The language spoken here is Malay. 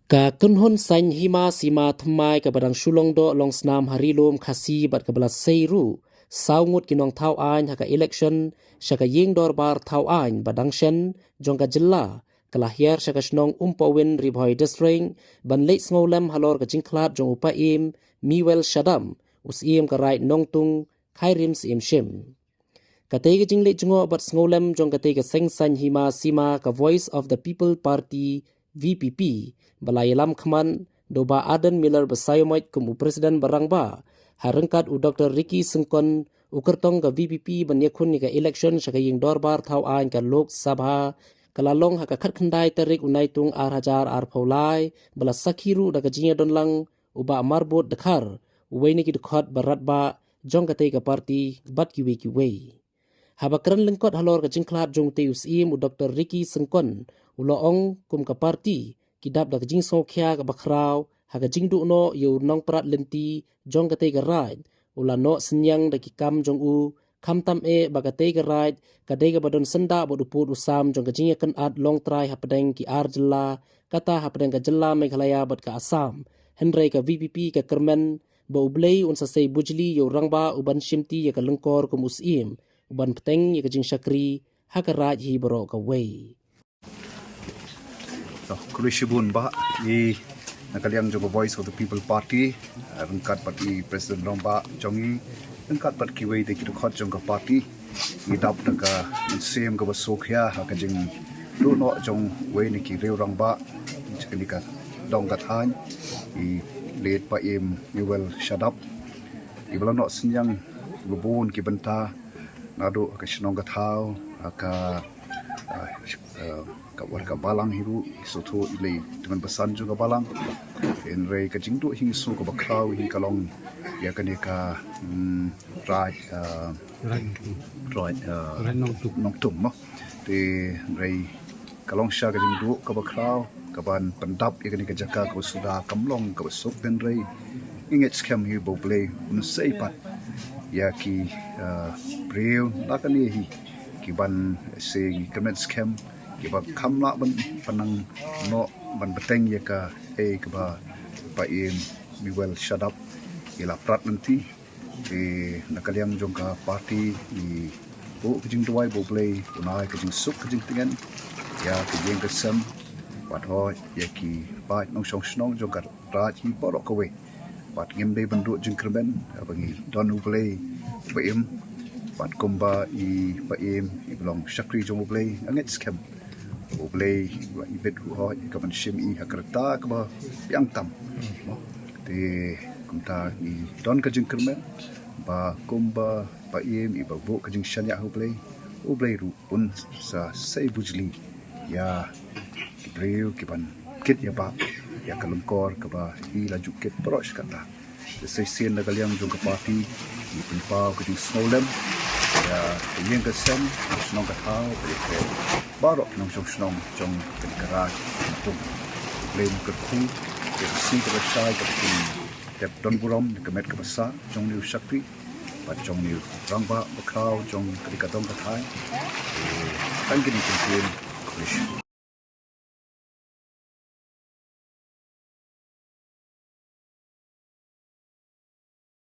Ka kunhun sain hima sima thamai ka badang shulong do long snam harilom khasi bat ka bala seiru saungut kinong thau ain haka election shaka ying dor bar thau ain badang shen jongka jilla kalahiar shaka shnong umpawin ribhoi district ban Leit Sngewlem Halor ka Jingkhlad jong upaim Mewel Shadap usim ka right nongtung khairim sim shim katay ka jingle jungo bat Sngewlem jong katay ka seng san hima sima ka Voice of the People Party VPP balai lam khaman doba Aden Miller besayomoit kum presiden barangba harengkat u Dr. Ricky Sengkon ukertong ka VPP banyakun ni ka election shaka ying dorbar thau ain ka Lok Sabha kalalong haka khatkhandai tarik unai tung ar phaulai bala sakhiru daga jinya donlang uba marbot dakhar uwaini ki dukhot baratba jong katay ka party bat kiwe habakran lengkot Halor ka Jingkhlad jong te usim u Dr. Ricky Sengkon uloong kum ka party kidap dak jing songkhya ka bakrau haga jingdu no yu nong prat lenti jong katay ka right ula no senyang daki kam jong u kam tam e bagatay ka right kadai ka badon senda boduput usam jong ka jingya kan at long try hapadeng ki arjela kata hapadeng ka jella Meghalaya bat ka Assam henry ka VPP ka kermen ba ublay unsa say bujli yu rangba uban shimti ya ka lengkor kum usim uban peteng ya ka jing shakri haka right hi baro ka way Kulishibun ba i nakaliang jo Voice of the People Party rengkat parti Presiden Romba jongi rengkat pat kiwei de kidu khot jong ka party i dap daga sem ka basokya ha ka jing do no jong wei ni ki reu rangba chikani ka dong ka than i Leit pa im Mewel Shadap i bala no senyang lubun ki benta nado ka shnong ka thau ka warga balang hiru soto ilay dengan pesan juga balang enrei ka jingdu hing su ka bakrau hing kalong ya kane ka right nongtum mo te rei kalong sha ka jingdu ka bakrau ka ban pendap ya kane ka jaka ka suda kamlong ka besuk ben rei inget scam hi bo play un sei pat ya ki breu nakani hi ki ban sing kemet scam kiba kamla ban panang no ban beteng ya ka kiba pa im Mewel Shadap ila prat nanti nakaliang jong ka party i bu kijing duai bu play unai kijing suk kijing tingan ya kijing kesem wat ho ya ki ba nong song snong jong ka raj hi borok ka we wat ngem dei bandu jing kerben abangi don play pa im wat komba i pa im i belong shakri jong play anget scam boleh ibet ho kapan shim i hakrata ka yang tam te kumta i don ka jing kermen ba kumba pa im i ba bo ka jing shanya ho boleh ru un sa sei bujli ya kibreu kiban kit ya ba ya kalungkor ka ba i laju kit prosh kata sei sen na kaliang jong ka party i pinpa ka jing Sngewlem ya yang ka sem snong ka thau barok nong snong jong garage tum blame ka khu ke si ka sai ka ti tep don burom ka met ka basa jong liu shakri ba jong liu rangba ba khau jong ka dong ka thai tang ki ni tin